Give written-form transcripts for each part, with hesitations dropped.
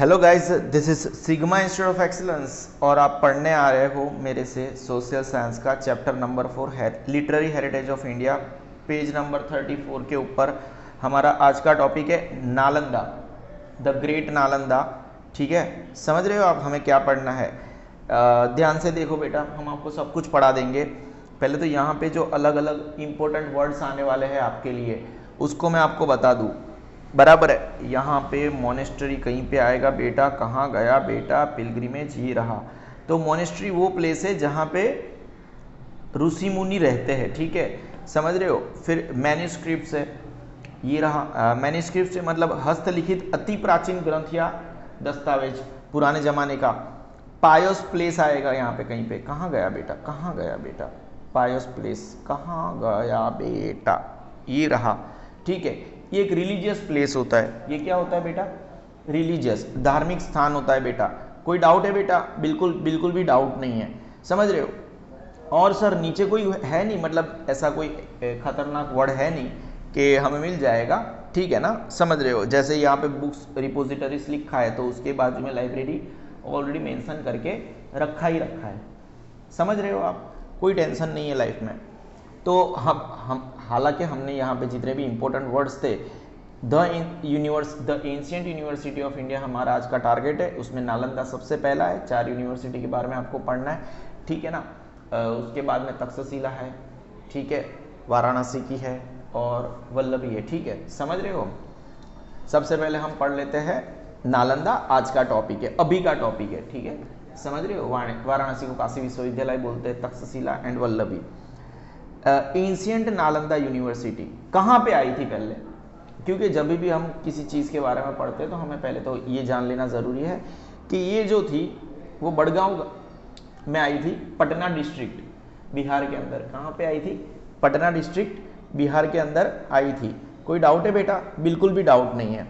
Hello guys, this is sigma institute of excellence और आप पढ़ने आ रहे हो मेरे से सोशल साइंस का चैप्टर नंबर 4 है literary heritage of India, page number 34 के ऊपर हमारा आज का टॉपिक है नालंदा, द ग्रेट नालंदा। ठीक है, समझ रहे हो आप हमें क्या पढ़ना है? ध्यान से देखो बेटा, हम आपको सब कुछ पढ़ा देंगे। पहले तो यहाँ पे जो अलग अलग इंपॉर्टेंट वर्ड्स आने वाले हैं आपके लिए उसको मैं आपको बता दूँ, बराबर है। यहाँ पे मोनेस्ट्री कहीं पे आएगा बेटा, कहाँ गया बेटा? पिलग्रिमेज ही रहा। तो मोनेस्ट्री वो प्लेस है जहाँ पे ऋषि मुनि रहते हैं, ठीक है, समझ रहे हो। फिर मैन्यूस्क्रिप्ट्स है, ये रहा। मैन्यूस्क्रिप्ट से मतलब हस्तलिखित अति प्राचीन ग्रंथ या दस्तावेज पुराने जमाने का। पायस प्लेस आएगा यहाँ पे कहीं पे, कहाँ गया बेटा, कहाँ गया बेटा? पायस प्लेस कहाँ गया बेटा? ये रहा, ठीक है। ये एक रिलीजियस प्लेस होता है। ये क्या होता है बेटा? रिलीजियस, धार्मिक स्थान होता है बेटा। कोई डाउट है बेटा? बिल्कुल बिल्कुल भी डाउट नहीं है, समझ रहे हो। और सर नीचे कोई है नहीं, मतलब ऐसा कोई खतरनाक वर्ड है नहीं कि हमें मिल जाएगा, ठीक है ना, समझ रहे हो। जैसे यहाँ पे बुक्स रिपोजिटरीज लिखा है तो उसके बाजू में लाइब्रेरी ऑलरेडी मेंशन करके रखा ही रखा है, समझ रहे हो आप। कोई टेंशन नहीं है लाइफ में। तो हम हालांकि हमने यहाँ पे जितने भी इंपॉर्टेंट वर्ड्स थे, the ancient university of India हमारा आज का टारगेट है, उसमें नालंदा सबसे पहला है। 4 यूनिवर्सिटी के बारे में आपको पढ़ना है, ठीक है ना। उसके बाद में तक्षशिला है, ठीक है, वाराणसी की है और वल्लभी है, ठीक है, समझ रहे हो। सबसे पहले हम पढ़ लेते हैं नालंदा, आज का टॉपिक है, अभी का टॉपिक है, ठीक है, समझ रहे हो। वाराणसी को काशी विश्वविद्यालय बोलते हैं, Takshashila and Vallabhi. Ancient Nalanda university कहाँ पे आई थी पहले? क्योंकि जब भी हम किसी चीज़ के बारे में पढ़ते हैं तो हमें पहले तो ये जान लेना ज़रूरी है कि ये जो थी वो बड़गांव में आई थी, पटना डिस्ट्रिक्ट बिहार के अंदर। कहाँ पे आई थी? पटना डिस्ट्रिक्ट बिहार के अंदर आई थी। कोई डाउट है बेटा? बिल्कुल भी डाउट नहीं है।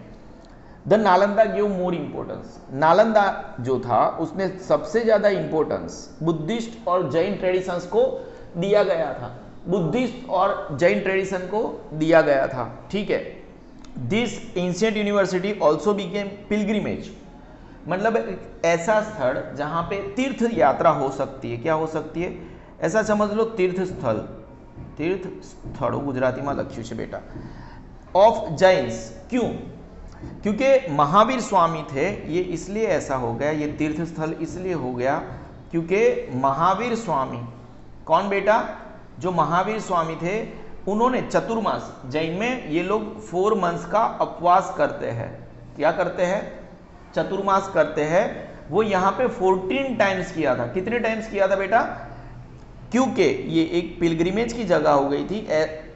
The Nalanda give more importance. Nalanda जो था उसने सबसे ज़्यादा इम्पोर्टेंस बुद्धिस्ट और जैन ट्रेडिशंस को दिया गया था, बुद्धिस्ट और जैन ट्रेडिशन को दिया गया था, ठीक है। This ancient university also became pilgrimage, मतलब ऐसा स्थल जहां पे तीर्थ यात्रा हो सकती है। क्या हो सकती है? ऐसा समझ लो, तीर्थ स्थल, तीर्थ स्थल गुजराती में लख्यू है बेटा, ऑफ जैन्स। क्यों? क्योंकि महावीर स्वामी थे, ये इसलिए ऐसा हो गया, ये तीर्थ स्थल इसलिए हो गया क्योंकि महावीर स्वामी, कौन बेटा? जो महावीर स्वामी थे, उन्होंने चतुर्मास, जैन में ये लोग 4 मंथ्स का उपवास करते हैं। क्या करते हैं? चतुर्मास करते हैं। वो यहाँ पे 14 टाइम्स किया था। कितने टाइम्स किया था बेटा? क्योंकि ये एक पिलग्रिमेज की जगह हो गई थी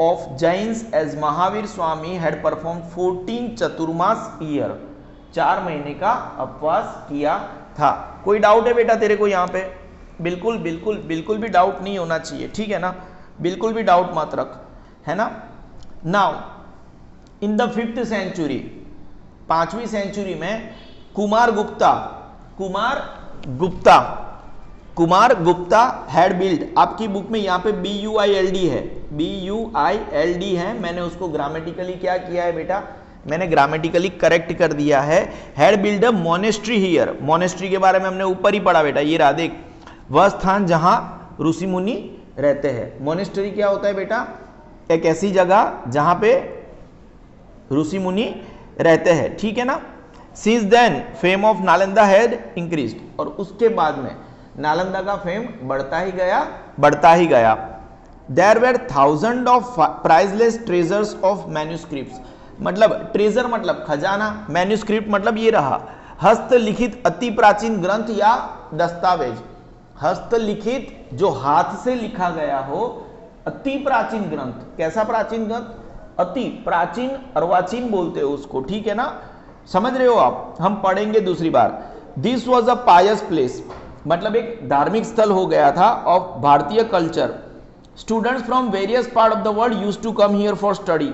of Jains, as Mahavir Swami had perform 14 Chaturmas year, 4 महीने का उपवास किया था। कोई डाउट है बेटा तेरे को यहाँ पे? बिल्कुल बिल्कुल बिल्कुल भी डाउट नहीं होना चाहिए, ठीक है ना, बिल्कुल भी डाउट मत रख, है ना। Now in the 5th century, 5वीं सेंचुरी में कुमार गुप्ता हैड बिल्ड। आपकी बुक में यहाँ पे BUILD है, BUILD है, मैंने उसको ग्रामेटिकली क्या किया है बेटा? मैंने ग्रामेटिकली करेक्ट कर दिया है। Had build a monastery here. Monastery के बारे में हमने ऊपर ही पढ़ा बेटा, ये रहा देख, वह स्थान जहां ऋषि मुनि रहते हैं। मोनेस्ट्री क्या होता है बेटा? एक ऐसी जगह जहां पे ऋषि मुनि रहते हैं, ठीक है ना। Since then fame of Nalanda had increased, और उसके बाद में नालंदा का फेम बढ़ता ही गया। There were thousand of priceless treasures of manuscripts, मतलब ट्रेजर मतलब खजाना, मैन्यूस्क्रिप्ट मतलब ये रहा हस्तलिखित अति प्राचीन ग्रंथ या दस्तावेज। हस्तलिखित जो हाथ से लिखा गया हो, अति प्राचीन ग्रंथ। कैसा प्राचीन ग्रंथ? अति प्राचीन, अर्वाचीन बोलते हो उसको, ठीक है ना, समझ रहे हो आप। हम पढ़ेंगे दूसरी बार। This was a pious place, मतलब एक धार्मिक स्थल हो गया था ऑफ भारतीय culture. Students from various part of the world used to come here for study.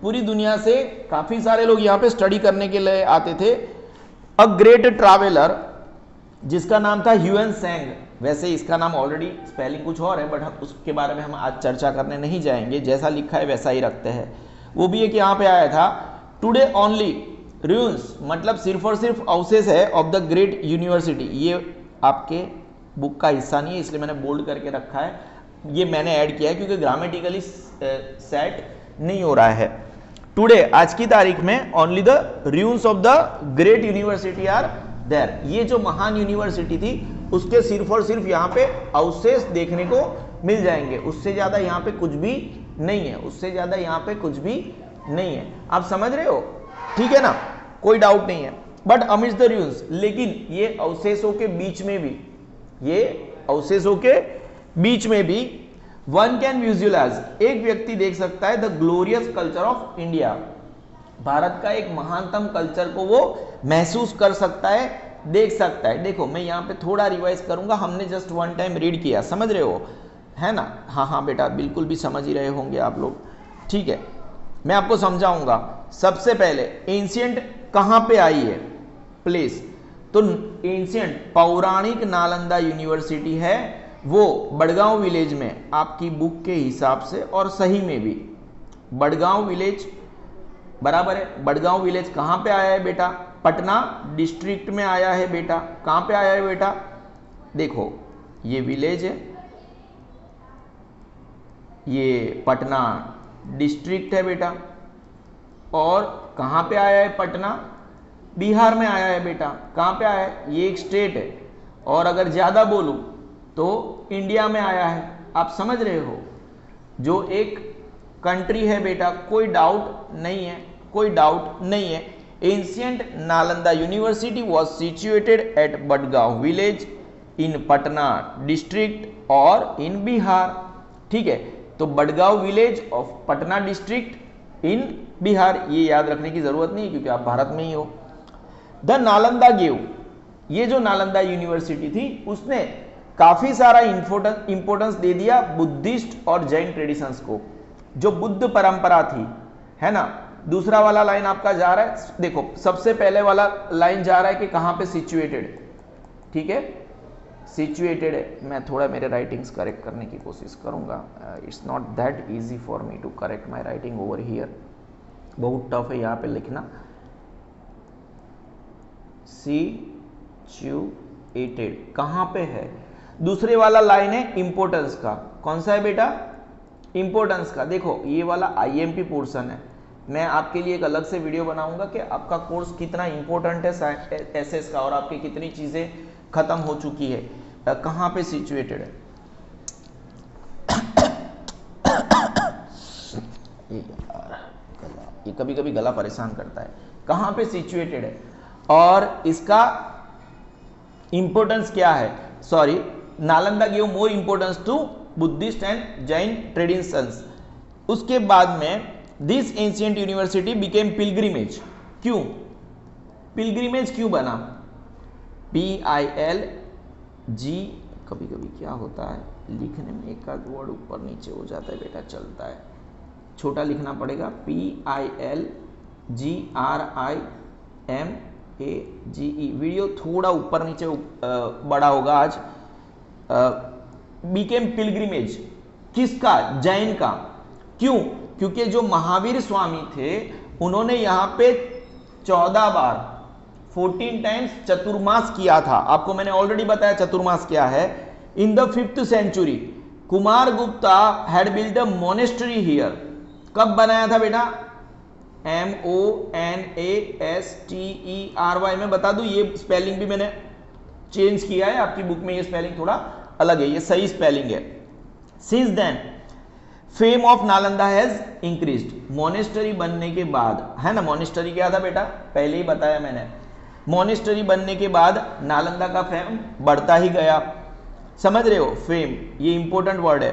पूरी दुनिया से काफी सारे लोग यहाँ पे स्टडी करने के लिए आते थे। अ ग्रेट ट्रैवलर, जिसका नाम था ह्यूएन सेंग, वैसे इसका नाम ऑलरेडी स्पेलिंग कुछ और है, बट उसके बारे में हम आज चर्चा करने नहीं जाएंगे, जैसा लिखा है वैसा ही रखते हैं। वो भी एक यहाँ पे आया था। टुडे ओनली ruins मतलब सिर्फ और सिर्फ अवशेष है ऑफ द ग्रेट यूनिवर्सिटी। ये आपके बुक का हिस्सा नहीं है इसलिए मैंने बोल्ड करके रखा है, ये मैंने ऐड किया है क्योंकि ग्रामेटिकली सेट नहीं हो रहा है। टुडे आज की तारीख में only the ruins of the great university are there. ये जो महान यूनिवर्सिटी थी उसके सिर्फ और सिर्फ यहाँ पे अवशेष देखने को मिल जाएंगे, उससे ज्यादा यहाँ पे कुछ भी नहीं है, उससे ज्यादा यहाँ पे कुछ भी नहीं है। आप समझ रहे हो, ठीक है ना, कोई डाउट नहीं है। बट अमिड्स द ruins, लेकिन ये अवशेषों के बीच में भी, ये अवशेषों के बीच में भी वन कैन विजुअलाइज, एक व्यक्ति देख सकता है the glorious culture of India, Bharat का एक महानतम कल्चर को वो महसूस कर सकता है, देख सकता है। देखो मैं यहाँ पे थोड़ा रिवाइज करूंगा, हमने जस्ट वन टाइम रीड किया, समझ रहे हो, है ना। हाँ हाँ बेटा बिल्कुल भी समझ ही रहे होंगे आप लोग, ठीक है। मैं आपको समझाऊंगा। सबसे पहले एंशिएंट कहाँ पे आई है प्लेस, तो एंशिएंट पौराणिक नालंदा यूनिवर्सिटी है, वो बड़गांव विलेज में आपकी बुक के हिसाब से, और सही में भी बड़गांव विलेज बराबर है। बड़गांव विलेज कहाँ पे आया है बेटा, पटना डिस्ट्रिक्ट में आया है बेटा। कहाँ पे आया है बेटा, देखो ये विलेज है, ये पटना डिस्ट्रिक्ट है बेटा, और कहाँ पे आया है पटना, बिहार में आया है बेटा। कहाँ पे आया है, ये एक स्टेट है, और अगर ज्यादा बोलूं तो इंडिया में आया है। आप समझ रहे हो, जो एक कंट्री है बेटा, कोई डाउट नहीं है, कोई डाउट नहीं है। Ancient Nalanda university was situated at Badgaon village in Patna district और इन बिहार, ठीक है। तो Badgaon village of Patna district in Bihar, ये याद रखने की जरूरत नहीं क्योंकि आप भारत में ही हो। द नालंदा गेव, ये जो नालंदा यूनिवर्सिटी थी उसने काफी सारा इंपोर्टेंस दे दिया बुद्धिस्ट और जैन ट्रेडिशंस को, जो बुद्ध परंपरा थी, है ना। दूसरा वाला लाइन आपका जा रहा है, देखो सबसे पहले वाला लाइन जा रहा है कि कहां पे सिचुएटेड, ठीक है, सिचुएटेड है। मैं थोड़ा मेरे राइटिंग्स करेक्ट करने की कोशिश करूंगा, it's not that easy for me to correct my writing over here, बहुत टफ है यहाँ पे लिखना। सिचुएटेड कहां पे है, दूसरे वाला लाइन है इंपोर्टेंस का, कौन सा है बेटा, इंपोर्टेंस का। देखो ये वाला आईएमपी पोर्शन है, मैं आपके लिए एक अलग से वीडियो बनाऊंगा कि आपका कोर्स कितना इंपॉर्टेंट है एसएस का, और आपकी कितनी चीजें खत्म हो चुकी है, कहां पे सिचुएटेड है। ये कभी कभी गला परेशान करता है, कहां पे सिचुएटेड है और इसका इंपॉर्टेंस क्या है। Sorry, Nalanda give more importance to Buddhist and Jain traditions. उसके बाद में this ancient university became pilgrimage, क्यों पिलग्रिमेज क्यों बना, PILG, कभी कभी क्या होता है लिखने में एक आध वर्ड ऊपर नीचे हो जाता है बेटा, चलता है, छोटा लिखना पड़ेगा, PILGRIMAGE। वीडियो थोड़ा ऊपर नीचे बड़ा होगा आज। बीकेम पिलग्रिमेज किसका, जैन का, क्यों, क्योंकि जो महावीर स्वामी थे उन्होंने यहाँ पे 14 बार 14 टाइम्स चतुर्मास किया था। आपको मैंने ऑलरेडी बताया चतुर्मास क्या है। In the 5th century Kumar Gupta had build a monastery here. कब बनाया था बेटा, MONASTERY। मैं बता दूं ये स्पेलिंग भी मैंने चेंज किया है, आपकी बुक में ये स्पेलिंग थोड़ा अलग है, ये सही स्पेलिंग है। Since then fame of Nalanda has increased, monastery बनने के बाद, है ना, मोनेस्टरी क्या था बेटा, पहले ही बताया मैंने, मोनेस्टरी बनने के बाद नालंदा का फेम बढ़ता ही गया, समझ रहे हो, फेम ये इंपॉर्टेंट वर्ड है।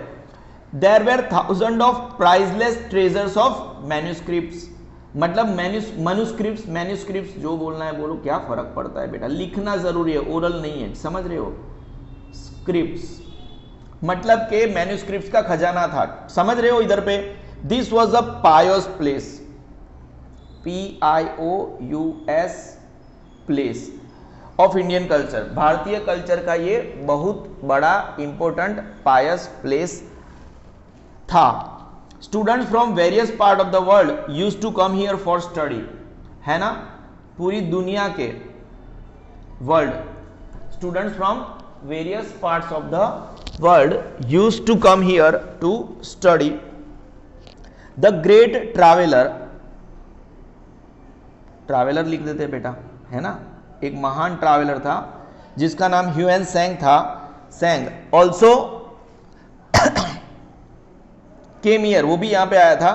There were thousand of priceless treasures of manuscripts, मतलब मैन्यूस्क्रिप्ट्स जो बोलना है बोलो, क्या फर्क पड़ता है बेटा, लिखना जरूरी है, ओरल नहीं है, समझ रहे हो। स्क्रिप्ट्स मतलब के मैन्यूस्क्रिप्ट्स का खजाना था, समझ रहे हो इधर पे। This was a pious place, PIOUS place of Indian culture, भारतीय कल्चर का ये बहुत बड़ा इंपॉर्टेंट पायस प्लेस था। Students from various part of the world used to come here for study, है ना, पूरी दुनिया के world students from various parts of the world used to come here to study. The great traveller, traveller लिख देते बेटा, है ना, एक महान ट्रैवलर था जिसका नाम ह्यूएन सैंग था, सैंग ऑल्सो केम हियर, वो भी यहां पे आया था।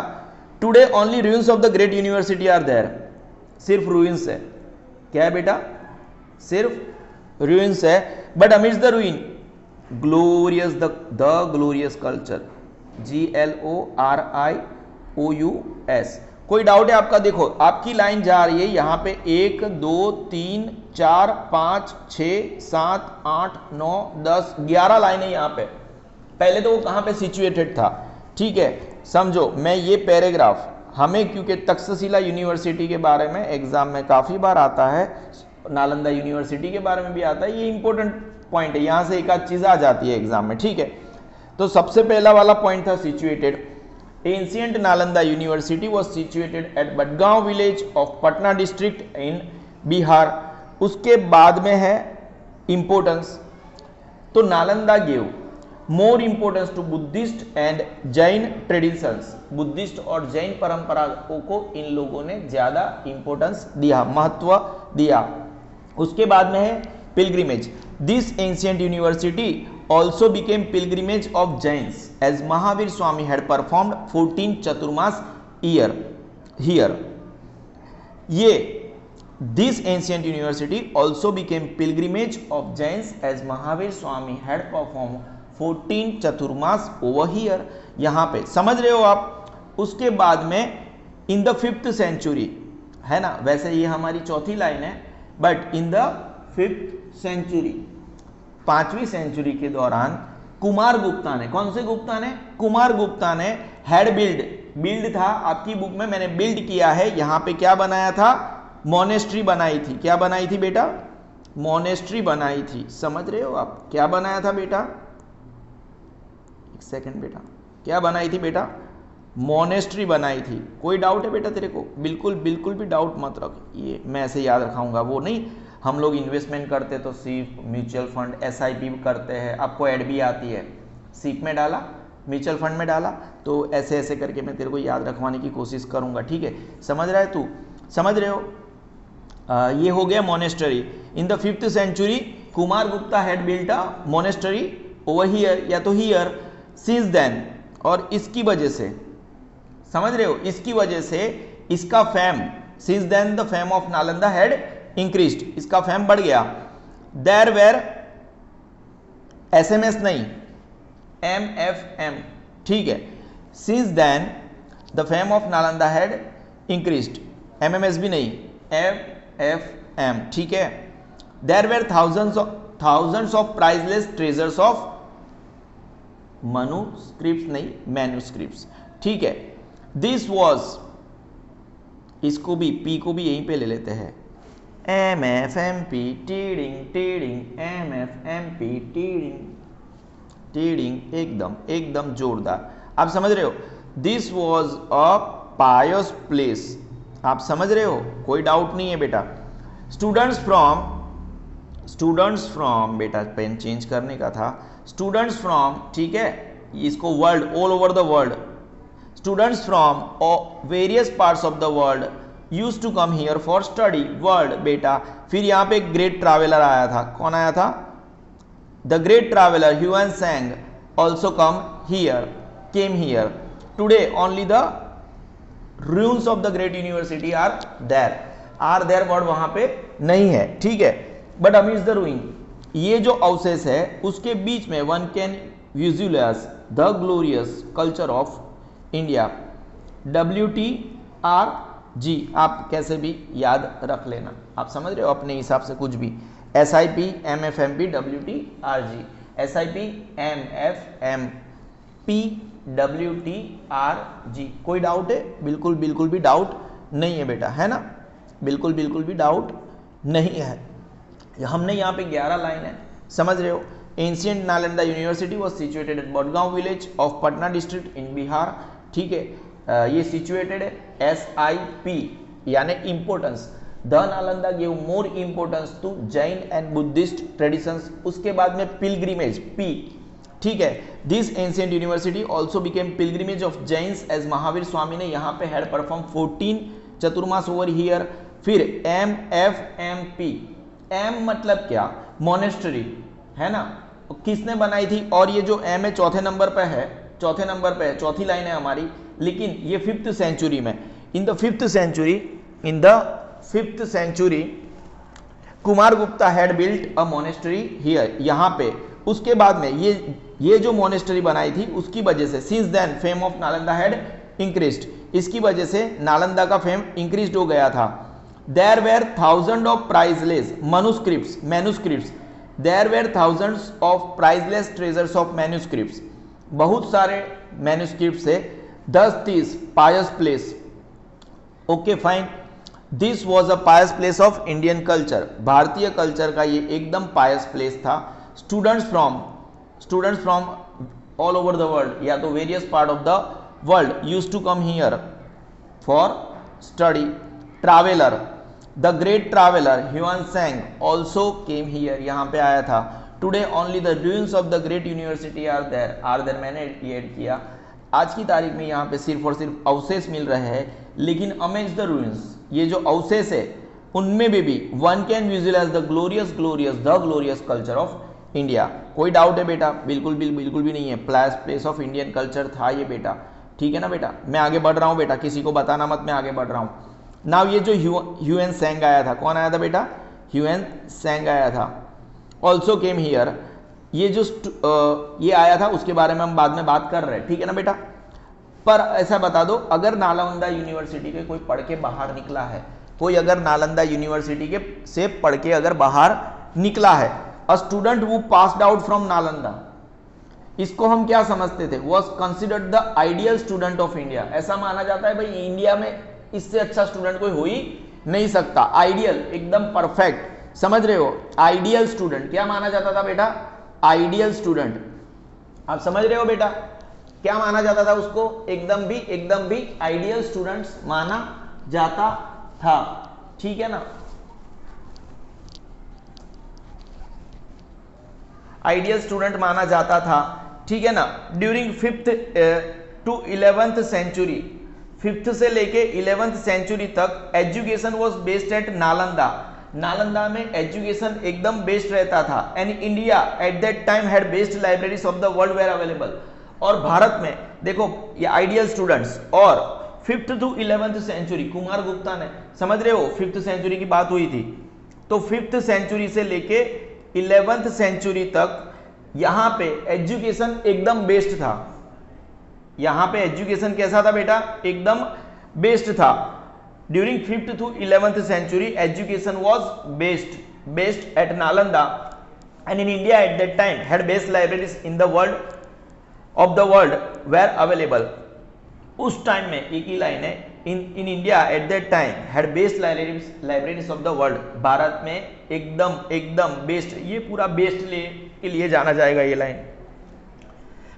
Today only ruins of the great university are there, सिर्फ रूइंस है, क्या है बेटा, सिर्फ रूइंस है। But amidst the ruin glorious the glorious culture, GLORIOUS। कोई डाउट है आपका? देखो आपकी लाइन जा रही है यहां पे 1 2 3 4 5 6 7 8 9 10 11 लाइनें यहां पे। पहले तो वो कहां पे सिचुएटेड था, ठीक है, समझो। मैं ये पैराग्राफ हमें, क्योंकि तक्षशिला यूनिवर्सिटी के बारे में एग्जाम में काफी बार आता है, नालंदा यूनिवर्सिटी के बारे में भी आता है, ये इंपॉर्टेंट पॉइंट है, यहां से एक आध चीज आ जाती है एग्जाम में, ठीक है। तो सबसे पहला वाला पॉइंट था situated. Ancient Nalanda university was situated at Badgaon village of Patna district in Bihar. उसके बाद में है इंपोर्टेंस, तो Nalanda give more importance to Buddhist and Jain traditions. Buddhist और जैन परंपराओं को इन लोगों ने ज्यादा इंपोर्टेंस दिया, महत्व दिया। उसके बाद में है pilgrimage. This ancient university also became pilgrimage of Jains as Mahavir Swami had performed 14 chaturmas year here. ये this ancient university also became pilgrimage of Jains as Mahavir Swami had performed 14 chaturmas over here. यहाँ पे समझ रहे हो आप। उसके बाद में in the 5th century, है ना, वैसे ये हमारी चौथी लाइन है, but in the 5th century, 5वीं सेंचुरी के दौरान कुमार गुप्ता ने, कौन से गुप्ता ने, कुमार गुप्ता ने हैड बिल्ड था आपकी बुक में, मैंने बिल्ड किया है, यहां पे क्या बनाया था, मोनेस्ट्री बनाई थी। क्या बनाई थी बेटा, मोनेस्ट्री बनाई थी, समझ रहे हो आप, क्या बनाया था बेटा, एक सेकंड बेटा, क्या बनाई थी बेटा, मोनेस्ट्री बनाई थी। कोई डाउट है बेटा तेरे को? बिल्कुल बिल्कुल भी डाउट मत रख, ये मैं ऐसे याद रखाऊंगा, वो नहीं, हम लोग इन्वेस्टमेंट करते तो सीप, म्यूचुअल फंड, SIP करते हैं, आपको एड भी आती है, सीप में डाला, म्यूचुअल फंड में डाला, तो ऐसे ऐसे करके मैं तेरे को याद रखवाने की कोशिश करूंगा, ठीक है, समझ रहा है तू, समझ रहे हो। ये हो गया monastery. In the 5th century Kumar Gupta had built a monastery over here, या तो हियर, सिंस देन, और इसकी वजह से, समझ रहे हो, इसकी वजह से इसका fame, since then the fame of Nalanda had increased, इसका फेम बढ़ गया। देयर वेर SMS नहीं, MFM, ठीक है, since then the fame of Nalanda had increased, MMS भी नहीं, FFM, ठीक है। There were thousands of priceless treasures of manuscripts नहीं, मैन्युस्क्रिप्ट्स, ठीक है। दिस वॉज, इसको भी P को भी यहीं पे ले लेते हैं, MFMP, टीडिंग MFMP, टीडिंग एकदम जोरदार, आप समझ रहे हो। This was a pious place, आप समझ रहे हो, कोई डाउट नहीं है बेटा। स्टूडेंट्स फ्रॉम बेटा पेन चेंज करने का था, स्टूडेंट्स फ्रॉम, ठीक है, इसको world, all over the world, students from various parts of the world use to come here for study. World बेटा, फिर यहां पे एक ग्रेट ट्रैवलर आया था, कौन आया था, the great traveller Hiuen Tsang also came here. Today only the ruins of the great university are there word वहां पे नहीं है, ठीक है, बट अमिड्स द रूइन, ये जो अवशेष है उसके बीच में one can visualise the glorious culture of India. WTRG आप कैसे भी याद रख लेना, आप समझ रहे हो, अपने हिसाब से कुछ भी, SIP, MFMP, WTRG, SIP, MFMP, WTRG। कोई डाउट है? बिल्कुल भी डाउट नहीं है बेटा, है ना, बिल्कुल भी डाउट नहीं है। हमने यहाँ पे 11 लाइन है, समझ रहे हो। Ancient Nalanda university was situated at Badgaon village of Patna district in Bihar, ठीक है, ये सिचुएटेड है। SIP यानी importance, the Nalanda gave more importance to Jain and Buddhist traditions. उसके बाद में पिलग्रिमेज, पी, ठीक है। This ancient university also became pilgrimage of Jains as Mahavir Swami ने यहाँ पे had perform 14 Chaturmas over here. फिर M F M P, M मतलब क्या, मोनेस्ट्री है ना, किसने बनाई थी, और ये जो एम है चौथे नंबर पे है, चौथी लाइन है हमारी, लेकिन ये 5th सेंचुरी में, in the 5th century Kumar Gupta had built a monastery here, यहाँ पे। उसके बाद में ये जो मोनेस्ट्री बनाई थी उसकी वजह से since then fame of Nalanda had increased, इसकी वजह से नालंदा का फेम इंक्रीज हो गया था। There were thousand of priceless manuscripts, there were thousands of priceless treasures of manuscripts, बहुत सारे मैन्युस्क्रिप्ट से 10-30 pious place, okay fine. This was a pious place of Indian culture, भारतीय कल्चर का ये एकदम पायस प्लेस था। Students from all over the world या तो various part of the world used to come here for study. Traveller, the great traveller Hiuen Tsang also came here, यहाँ पे आया था। Today only the ruins of the great university are there, मैंने ये add किया। आज की तारीख में यहाँ पे सिर्फ और सिर्फ अवशेष मिल रहे हैं, लेकिन अमेज द ruins, ये जो अवशेष है उनमें भी one can visualise the glorious culture of India. कोई डाउट है बेटा? बिल्कुल भी नहीं है, प्लेस ऑफ इंडियन कल्चर था ये बेटा, ठीक है ना बेटा। मैं आगे बढ़ रहा हूँ बेटा, किसी को बताना मत, मैं आगे बढ़ रहा हूँ। नाउ ये जो ह्यूएन त्सांग आया था, कौन आया था बेटा? ह्यूएन त्सांग आया था, ऑल्सो केम हियर। ये जो ये आया था उसके बारे में हम बाद में बात कर रहे हैं, ठीक है ना बेटा। पर ऐसा बता दो, अगर नालंदा यूनिवर्सिटी के कोई पढ़ के बाहर निकला है, कोई अगर नालंदा यूनिवर्सिटी के से पढ़ के अगर बाहर निकला है, a student who passed out from Nalanda, इसको हम क्या समझते थे? Was considered the ideal student of India. ऐसा माना जाता है भाई इंडिया में इससे अच्छा स्टूडेंट कोई हो ही नहीं सकता। आइडियल, एकदम परफेक्ट, समझ रहे हो? आइडियल स्टूडेंट क्या माना जाता था बेटा? आइडियल स्टूडेंट, आप समझ रहे हो बेटा? क्या माना जाता था उसको? एकदम भी आइडियल स्टूडेंट्स माना जाता था, ठीक है ना। आइडियल स्टूडेंट माना जाता था, ठीक है ना। During 5th to 11th century, 5th से लेके 11th सेंचुरी तक education was based at Nalanda. Nalanda में एजुकेशन एकदम बेस्ड रहता था। And India at that time had based libraries of the world were available. और भारत में देखो ये आइडियल स्टूडेंट्स, और 5th to 11th century Kumar Gupta ने, समझ रहे हो 5th सेंचुरी की बात हुई थी, तो 5th सेंचुरी से लेके 11th सेंचुरी तक यहां पे एजुकेशन एकदम बेस्ड था। यहां पे एजुकेशन कैसा था बेटा? एकदम बेस्ड था। During 5th to 11th century education was based at Nalanda and in India at that time had best libraries in the world of the world were available. उस टाइम में एक ही लाइन है, in India at that time had best libraries of the world. भारत में एकदम best, ये पूरा बेस्ट के लिए जाना जाएगा ये line.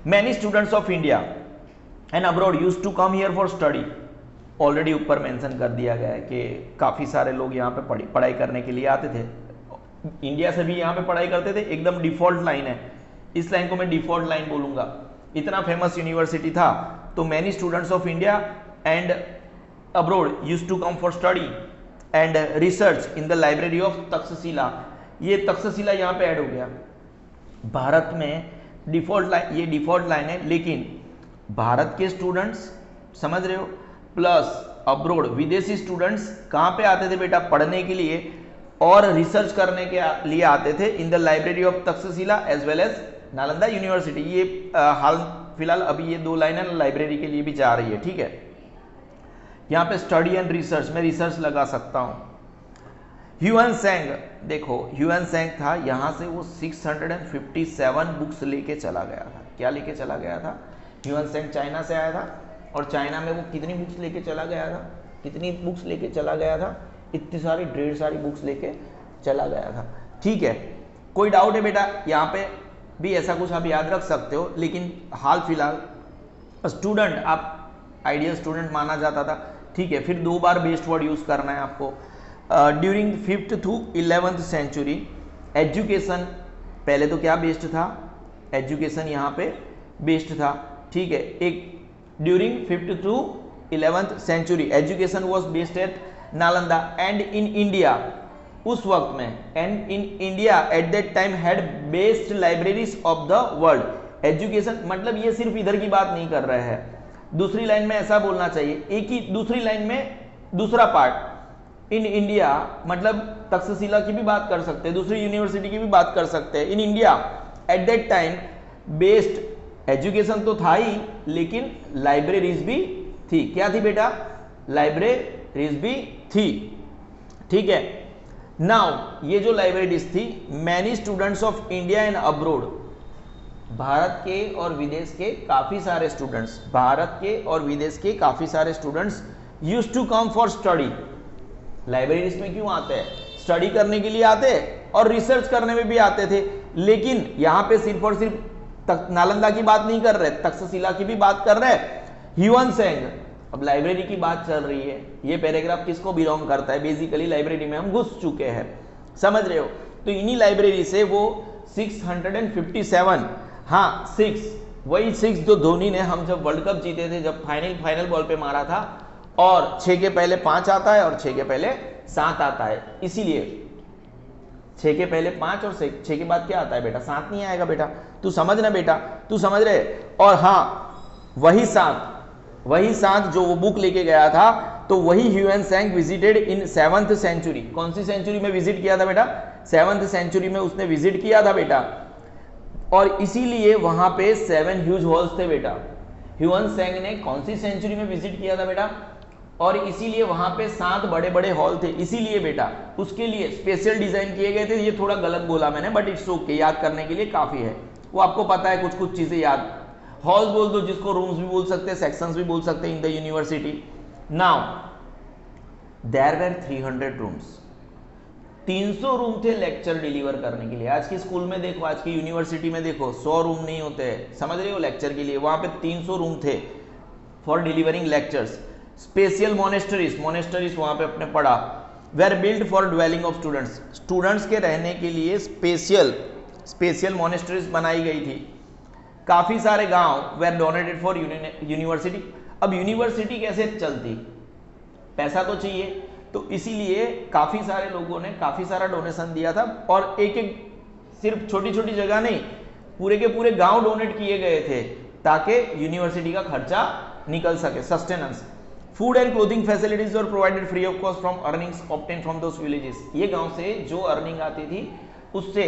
Many students of India and abroad used to come here for study. Already ऊपर मेंशन कर दिया गया है कि काफी सारे लोग यहाँ पे पढ़ाई करने के लिए आते थे, इंडिया से भी यहाँ पे पढ़ाई करते थे। एकदम डिफॉल्ट लाइन है, इस लाइन को मैं डिफॉल्ट लाइन बोलूंगा। इतना फेमस यूनिवर्सिटी था, तो many students of India and abroad used to come for study and research in the library of Taxila. ये तक्षशिला यहाँ पे ऐड हो गया। भारत में डिफॉल्ट लाइन, ये डिफॉल्ट लाइन है, लेकिन भारत के स्टूडेंट्स, समझ रहे हो, प्लस अब्रॉड विदेशी स्टूडेंट्स कहाँ पे आते थे बेटा? पढ़ने के लिए और रिसर्च करने के लिए आते थे in the library of Taxila as well as Nalanda university. ये हाल फिलहाल अभी ये दो लाइनें लाइब्रेरी के लिए भी जा रही है, ठीक है। यहाँ पे स्टडी एंड रिसर्च, मैं रिसर्च लगा सकता हूँ। ह्यूएन त्सांग, देखो ह्यूएन त्सांग था, यहाँ से वो 657 बुक्स लेके चला गया था। क्या लेके चला गया था? ह्यूएन त्सांग चाइना से आया था, और चाइना में वो कितनी बुक्स लेके चला गया था? कितनी बुक्स लेके चला गया था? इतनी सारी, ढेर सारी बुक्स लेके चला गया था, ठीक है। कोई डाउट है बेटा? यहाँ पे भी ऐसा कुछ आप याद रख सकते हो, लेकिन हाल फिलहाल स्टूडेंट, आप आइडियल स्टूडेंट माना जाता था, ठीक है। फिर 2 बार बेस्ट वर्ड यूज करना है आपको। During 5th to 11th century education, पहले तो क्या बेस्ड था, एजुकेशन यहाँ पे बेस्ड था, ठीक है। एक during 5th to 11th century education was based at Nalanda and in India, उस वक्त में, and in India at that time had best libraries of the world. Education मतलब ये सिर्फ इधर की बात नहीं कर रहे हैं, दूसरी लाइन में ऐसा बोलना चाहिए, एक ही दूसरी लाइन में दूसरा पार्ट, इन इंडिया मतलब तक्षशिला की भी बात कर सकते हैं, दूसरी यूनिवर्सिटी की भी बात कर सकते हैं। इन India at that time based education तो था ही, लेकिन लाइब्रेरीज भी थी। क्या थी बेटा? लाइब्रेरीज भी थी, ठीक है। नाउ ये जो लाइब्रेरीज थी, many students of India and abroad, Bharat के और विदेश के काफी सारे स्टूडेंट्स, भारत के और विदेश के काफी सारे students used to come for study. Libraries में क्यों आते हैं? स्टडी करने के लिए आते हैं और रिसर्च करने में भी आते थे, लेकिन यहां पे सिर्फ और सिर्फ नालंदा की बात नहीं कर रहे, तक्षशिला की भी बात कर रहे हैं। ह्यूएनत्सांग, अब लाइब्रेरी की बात चल रही है, ये पैराग्राफ किसको बिलोंग करता है? बेसिकली लाइब्रेरी में हम घुस चुके हैं, समझ रहे हो? तो इन्हीं लाइब्रेरी से वो 657, हाँ 6, वही 6 जो धोनी ने, हम जब वर्ल्ड कप जीते थे, जब फाइनल बॉल पे मारा था, और 6 के पहले 5 आता है और 6 के पहले 7 आता है, इसीलिए 6 के पहले 5 और 6 के बाद क्या आता है बेटा? 7 नहीं आएगा बेटा, तू समझ ना बेटा, तू समझ रहे? और हाँ वही 7 जो वो बुक लेके गया था, तो वही ह्यूएनत्सांग विजिटेड इन 7th सेंचुरी। कौन सी सेंचुरी में विजिट किया था बेटा? 7th सेंचुरी में उसने विजिट किया था बेटा, और इसीलिए वहां पे 7 ह्यूज हॉल्स थे बेटा। ह्यूएनत्सांग ने कौन सी सेंचुरी में विजिट किया था बेटा? और इसीलिए वहां पे 7 बड़े बड़े हॉल थे, इसीलिए बेटा उसके लिए स्पेशल डिजाइन किए गए थे। ये थोड़ा गलत बोला मैंने, बट इट्स ओके, याद करने के लिए काफी है, वो आपको पता है, कुछ कुछ चीजें याद। हॉल्स बोल दो, जिसको रूम्स भी बोल सकते हैं, सेक्शंस भी बोल सकते हैं in the university. Now there were 300 rooms, 300 room थे लेक्चर डिलीवर करने के लिए। आज की स्कूल में देखो, आज की यूनिवर्सिटी में देखो, 100 रूम नहीं होते हैं, समझ रहे हो, लेक्चर के लिए। वहां पे 300 रूम थे for delivering lectures. Special monasteries वहां पे अपने पढ़ा, were build for dwelling of students के रहने के लिए स्पेशल मोनेस्टरीज बनाई गई थी। काफी सारे गांव वेर डोनेटेड फॉर यूनिवर्सिटी। अब यूनिवर्सिटी कैसे चलती? पैसा तो चाहिए, तो इसीलिए काफी सारे लोगों ने काफी सारा डोनेशन दिया था, और एक एक सिर्फ छोटी छोटी जगह नहीं, पूरे के पूरे गांव डोनेट किए गए थे, ताकि यूनिवर्सिटी का खर्चा निकल सके, sustenance. Food and clothing facilities were provided free of cost from earnings obtain from those villages. ये गांव से जो अर्निंग आती थी, उससे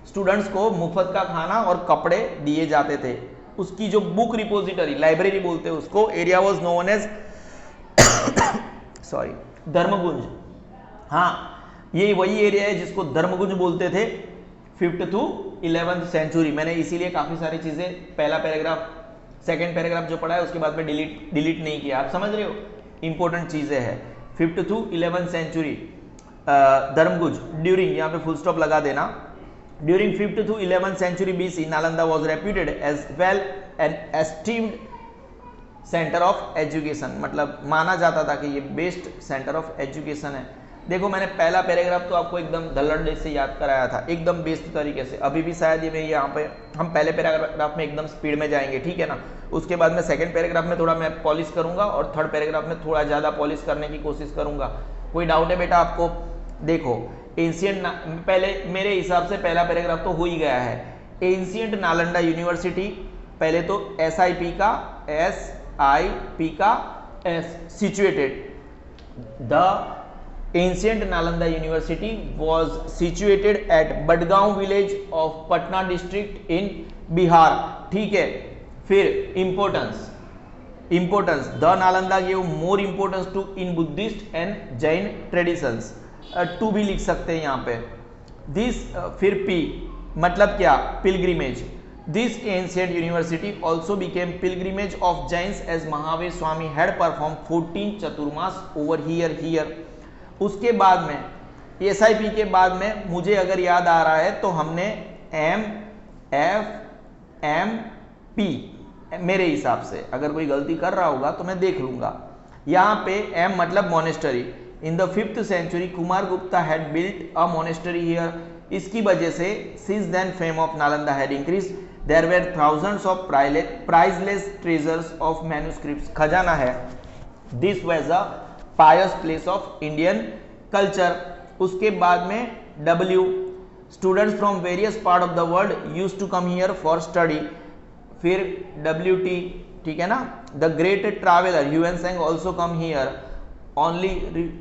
स्टूडेंट्स को मुफ्त का खाना और कपड़े दिए जाते थे। उसकी जो बुक रिपोजिटरी, लाइब्रेरी बोलते हैं उसको, area was known as sorry Dharmaganj. हाँ, ये वही एरिया है जिसको धर्मगुंज बोलते थे 5th to 11th सेंचुरी। मैंने इसीलिए काफी सारी चीजें, पहला पैराग्राफ सेकंड पैराग्राफ जो पढ़ा है उसके बाद में डिलीट नहीं किया, आप समझ रहे हो, इंपॉर्टेंट चीजें हैं। 5th to 11th century धर्मगुंज, during, यहाँ पे फुल स्टॉप लगा देना, during 5th to 11th century BC Nalanda was reputed as well an esteemed centre of education, मतलब माना जाता था कि ये बेस्ट सेंटर ऑफ एजुकेशन है। देखो मैंने पहला पैराग्राफ तो आपको एकदम धल्लड़ से याद कराया था, एकदम बेस्ट तरीके से। अभी भी शायद ये मैं यहाँ पे, हम पहले पैराग्राफ में एकदम स्पीड में जाएंगे, ठीक है ना, उसके बाद में सेकंड पैराग्राफ में थोड़ा मैं पॉलिश करूंगा, और थर्ड पैराग्राफ में थोड़ा ज्यादा पॉलिश करने की कोशिश करूंगा। कोई डाउट है बेटा आपको? देखो एंशिएंट, पहले मेरे हिसाब से पहला पैराग्राफ तो हो ही गया है। एंशिएंट नालंदा यूनिवर्सिटी, पहले तो SIP का S situated, the ancient Nalanda University was situated at Badgaon village of Patna district in Bihar, ठीक है। फिर importance, the Nalanda gave more importance to in Buddhist and Jain traditions, to भी लिख सकते हैं यहाँ पे। this फिर P मतलब क्या? pilgrimage। This ancient university also became pilgrimage of Jains as Mahavir Swami had performed 14 chaturmas over here। उसके बाद में SIP के बाद में मुझे अगर याद आ रहा है तो हमने MP, मेरे हिसाब से, अगर कोई गलती कर रहा होगा तो मैं देख लूंगा। यहाँ पे M मतलब monastery, in the 5th century Kumar Gupta had built a monastery here. इसकी वजह से since then fame of Nalanda had increase, there were thousands of priceless treasures of manuscripts. खजाना है, this was a pious place of Indian culture. उसके बाद में W, students from various part of the world used to come here for study. फिर WT, ठीक है ना, the great traveller Hiuen सांग also come here only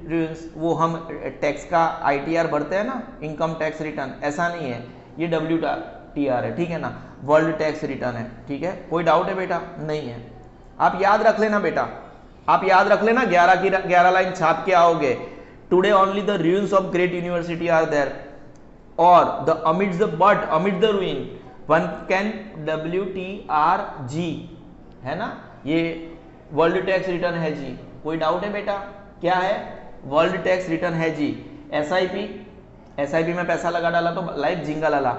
ruins. वो हम टैक्स का ITR भरते हैं ना, इनकम टैक्स रिटर्न, ऐसा नहीं है, ये WTR है, ठीक है ना, वर्ल्ड टैक्स रिटर्न है, ठीक है। कोई डाउट है बेटा? नहीं है। आप याद रख लेना बेटा, आप याद रख लेना, 11 की 11 लाइन छाप के आओगे। Today only the ruins of great university are there, और the amidst the ruin one can WTRG, है ना, ये वर्ल्ड टैक्स रिटर्न है जी। कोई डाउट है बेटा? क्या है? वर्ल्ड टैक्स रिटर्न है जी। SIP में पैसा लगा डाला तो लाइक जिंगल वाला।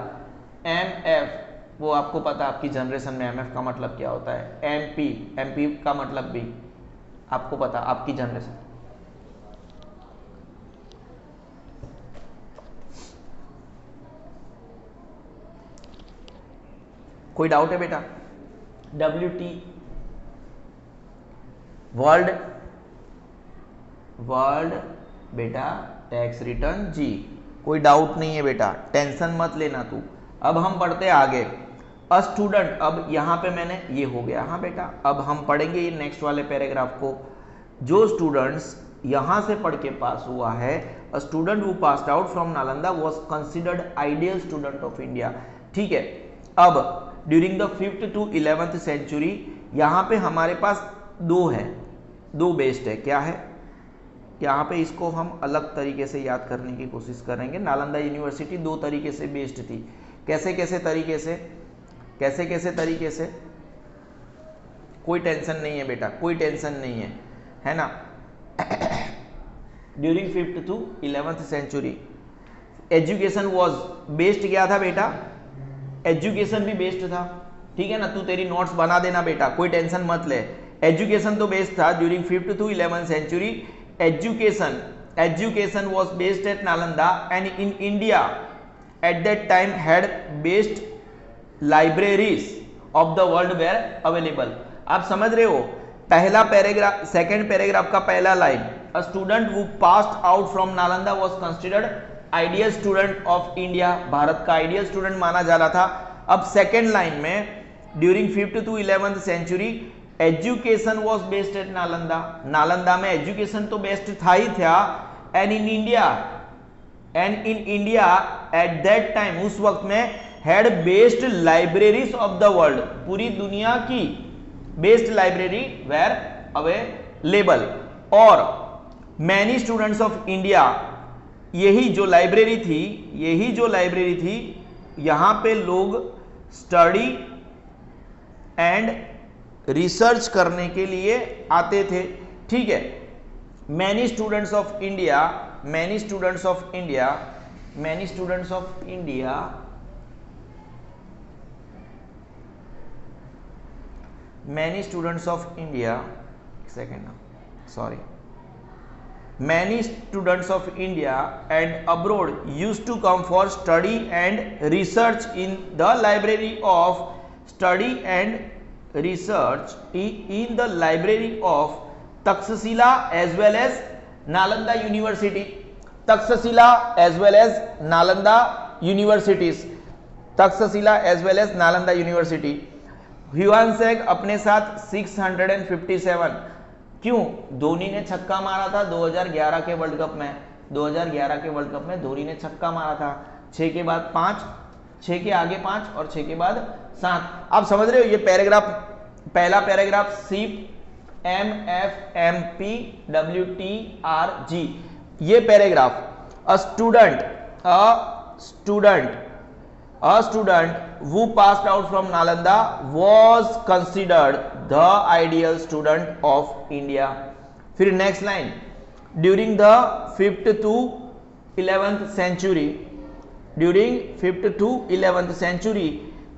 MF, वो आपको पता, आपकी जनरेशन में MF का मतलब क्या होता है। MP का मतलब भी आपको पता, आपकी जनरेशन। कोई डाउट है बेटा? WT वर्ल्ड बेटा टैक्स रिटर्न जी। कोई डाउट नहीं है बेटा, टेंशन मत लेना तू। अब हम पढ़ते आगे। अ स्टूडेंट, अब यहाँ पे मैंने ये हो गया, हाँ बेटा। अब हम पढ़ेंगे ये नेक्स्ट वाले पैराग्राफ को। जो स्टूडेंट्स यहाँ से पढ़ के पास हुआ है, a student who passed out from Nalanda was considered ideal student of India. ठीक है, अब during the 5th to 11th century यहाँ पे हमारे पास दो बेस्ड है। क्या है? यहाँ पे इसको हम अलग तरीके से याद करने की कोशिश करेंगे। नालंदा यूनिवर्सिटी 2 तरीके से बेस्ड थी। कैसे कैसे तरीके से? कोई टेंशन नहीं है बेटा, कोई टेंशन नहीं है ना। During 5th to 11th century education was based. क्या था बेटा? एजुकेशन भी बेस्ड था। ठीक है ना, तू तेरी नोट्स बना देना बेटा, कोई टेंशन मत ले। एजुकेशन तो बेस्ड था। During 5th to 11th century education was based at Nalanda, and in India at that time had best libraries of the world were available। आप समझ रहे हो? पहला पैराग्राफ, सेकंड पैराग्राफ का पहला line, a student who passed out from Nalanda was considered ideal student of India, भारत का ideal student माना जा रहा था। अब सेकंड लाइन में during 5th to 11th century education was based at Nalanda. Nalanda में एजुकेशन तो बेस्ट था ही था। And in India at that time, उस वक्त में, had based libraries of the world, पूरी दुनिया की बेस्ड लाइब्रेरी वेर अवेलेबल। और मैनी स्टूडेंट्स ऑफ इंडिया, यही जो लाइब्रेरी थी, यहां पे लोग स्टडी एंड रिसर्च करने के लिए आते थे। ठीक है, many students of India and abroad used to come for study and research in the library of Takshashila as well as Nalanda university. Takshashila as well as Nalanda university. Hiuen सांग अपने साथ 657। क्यों? धोनी ने छक्का मारा था 2011 के वर्ल्ड कप में। 2011 के वर्ल्ड कप में धोनी ने छक्का मारा था। 6 के बाद 5, 6 के आगे 5 और 6 के बाद 7। आप समझ रहे हो? ये पैराग्राफ, पहला पैराग्राफ सिर्फ MFMPWTRG, ये paragraph. A student who passed out from Nalanda was considered the ideal student of India। फिर next line, during the 5th to 11th century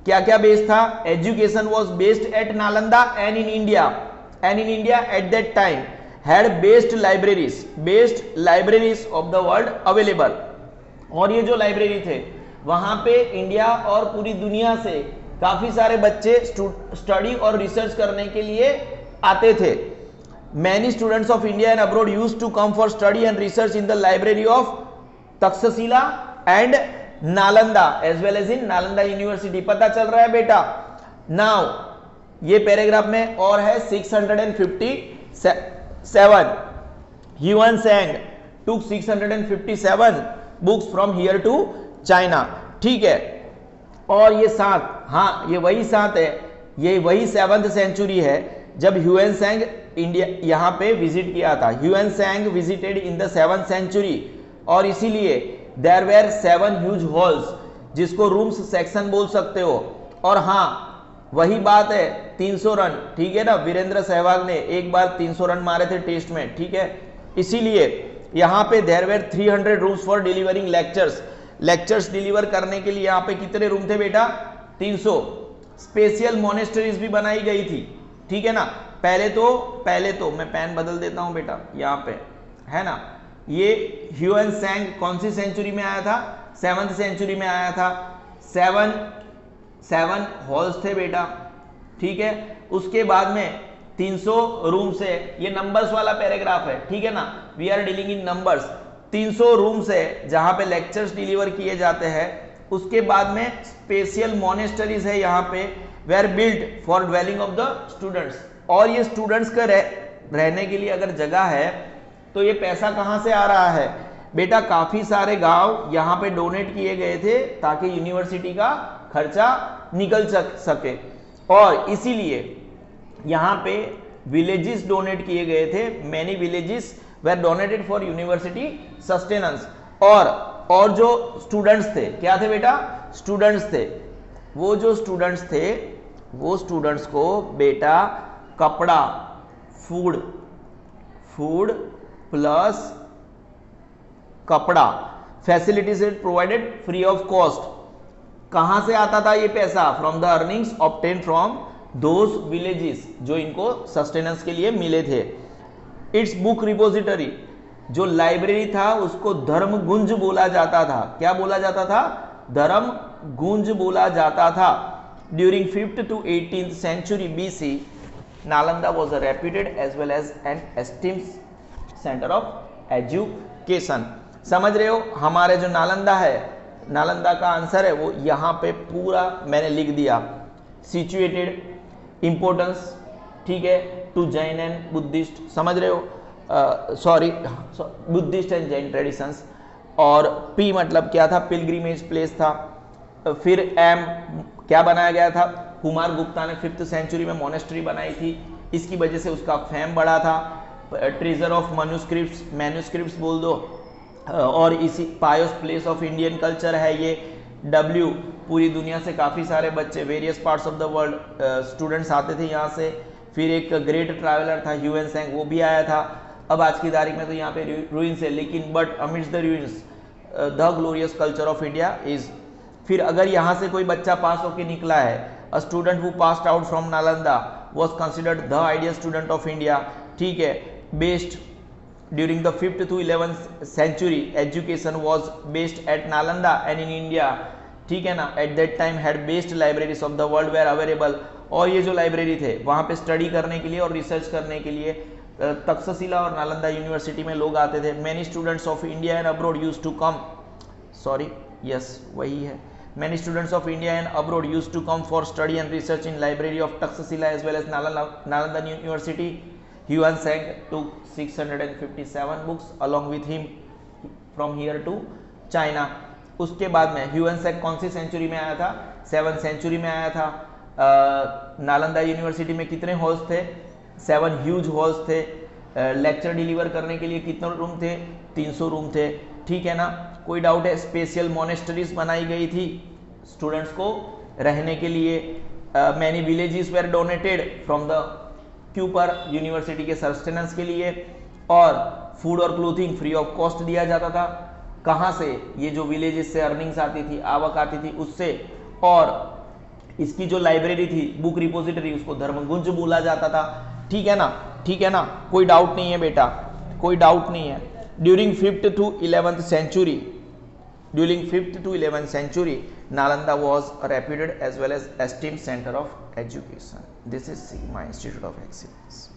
क्या क्या बेस्ड था? Education was based at Nalanda and in India at that time had best libraries of the world available. और ये जो library थे वहां पे इंडिया और पूरी दुनिया से काफी सारे बच्चे स्टडी और रिसर्च करने के लिए आते थे। Many students of India and abroad used to come for study and research in the library of Taxila and Nalanda as well as in Nalanda university. पता चल रहा है बेटा? नाउ ये पैराग्राफ में और है 657 Hiuen Tsang took 657 books from here to China. ठीक है, और ये 7, हाँ ये वही 7 है, ये वही 7th सेंचुरी है जब ह्यूएन सैंग इंडिया यहाँ पे विजिट किया था। Hiuen Tsang visited in the 7th century और इसीलिए देयर वेर 7 ह्यूज हॉल्स जिसको रूम्स सेक्शन बोल सकते हो। और हाँ वही बात है 300 रन, ठीक है ना, वीरेंद्र सहवाग ने एक बार 300 रन मारे थे टेस्ट में, ठीक है। इसीलिए यहाँ पे there were 300 rooms for delivering lectures deliver करने के लिए यहाँ पे कितने रूम थे बेटा? 300। स्पेशल मोनेस्टरीज भी बनाई गई थी, ठीक है ना। पहले तो मैं पेन बदल देता हूं बेटा, यहाँ पे है ना। ये ह्यूएन सैंग कौन सी सेंचुरी में आया था? 7th सेंचुरी में आया था। 7 हॉल्स थे बेटा, ठीक है। उसके बाद में 300 रूम्स है। ये नंबर्स वाला पैराग्राफ है, ठीक है ना, we are dealing in numbers. 300 rooms है जहां पे लेक्चर्स डिलीवर किए जाते हैं। उसके बाद में स्पेशल मोनेस्टरीज है यहाँ पे, were build for dwelling of the students. और ये स्टूडेंट्स का रहने के लिए अगर जगह है तो ये पैसा कहाँ से आ रहा है बेटा? काफी सारे गांव यहाँ पे डोनेट किए गए थे ताकि यूनिवर्सिटी का खर्चा निकल सके। और इसीलिए यहाँ पे विलेजेस डोनेट किए गए थे। Many villages were donated for university sustenance. और जो स्टूडेंट्स थे, क्या थे बेटा? स्टूडेंट्स थे। वो जो स्टूडेंट्स थे वो स्टूडेंट्स को बेटा कपड़ा, फूड प्लस कपड़ा facilities provided free of cost. कहां से आता था ये पैसा? From the earnings obtain from those villages जो इनको सस्टेनेंस के लिए मिले थे। इट्स बुक रिपोजिटरी, जो लाइब्रेरी था उसको धर्मगुंज बोला जाता था। क्या बोला जाता था? धर्मगुंज बोला जाता था। During 5th to 18th century BC, Nalanda was a reputed as well as an esteemed center of education। समझ रहे हो? हमारे जो नालंदा है, नालंदा का आंसर है वो यहाँ पे पूरा मैंने लिख दिया। सिचुएटेड, इंपोर्टेंस, ठीक है, टू जैन एंड बुद्धिस्ट, समझ रहे हो? Sorry, Buddhist and Jain traditions. और पी मतलब क्या था? पिलग्रिमेज प्लेस था। फिर एम क्या बनाया गया था? कुमार गुप्ता ने 5th सेंचुरी में मोनेस्ट्री बनाई थी, इसकी वजह से उसका फेम बढ़ा था। ट्रेजर ऑफ मैन्यूस्क्रिप्ट्स बोल दो। और इसी पायोस प्लेस ऑफ इंडियन कल्चर है ये। डब्ल्यू, पूरी दुनिया से काफ़ी सारे बच्चे, various parts of the world students आते थे यहाँ से। फिर एक ग्रेट ट्रैवलर था ह्यूएन सैंग, वो भी आया था। अब आज की तारीख में तो यहाँ पे रूइंस है, लेकिन but amidst the ruins the glorious culture of India is. फिर अगर यहाँ से कोई बच्चा पास होकर निकला है, a student who passed out from Nalanda was considered the ideal student of India, ठीक है। Based during the 5th to 11th century education was based at Nalanda and in India, ठीक है ना। At that time had based libraries of the world were available. और ये जो library थे वहाँ पे स्टडी करने के लिए और रिसर्च करने के लिए तक्षशिला और नालंदा यूनिवर्सिटी में लोग आते थे। Many students of India and abroad used to come, sorry yes वही है। Many students of India and abroad used to come for study and research in library of Takshashila as well as Nalanda University. Huan Sang took 657 books along with him from here to China. उसके बाद में ह्यूएन सैंग कौन सी century में आया था? 7th century में आया था। नालंदा यूनिवर्सिटी में कितने हॉल्स थे? 7 ह्यूज हॉल्स थे। लेक्चर डिलीवर करने के लिए कितने रूम थे? 300 रूम थे, ठीक है ना। कोई डाउट है? स्पेशल मोनेस्टरीज बनाई गई थी स्टूडेंट्स को रहने के लिए। Many villages were donated from the क्यूपर यूनिवर्सिटी के सस्टेनेंस के लिए। और फूड और क्लोथिंग फ्री ऑफ कॉस्ट दिया जाता था। कहाँ से? ये जो विलेजेस से अर्निंग्स आती थी, आवक आती थी उससे। और इसकी जो लाइब्रेरी थी, बुक रिपोजिटरी, उसको धर्मगुंज बोला जाता था, ठीक है ना। ठीक है ना, कोई डाउट नहीं है बेटा, कोई डाउट नहीं है। During 5th to 11th century, during 5th to 11th century, Nalanda was a reputed as well as esteemed center of education. This is Sigma Institute of Excellence.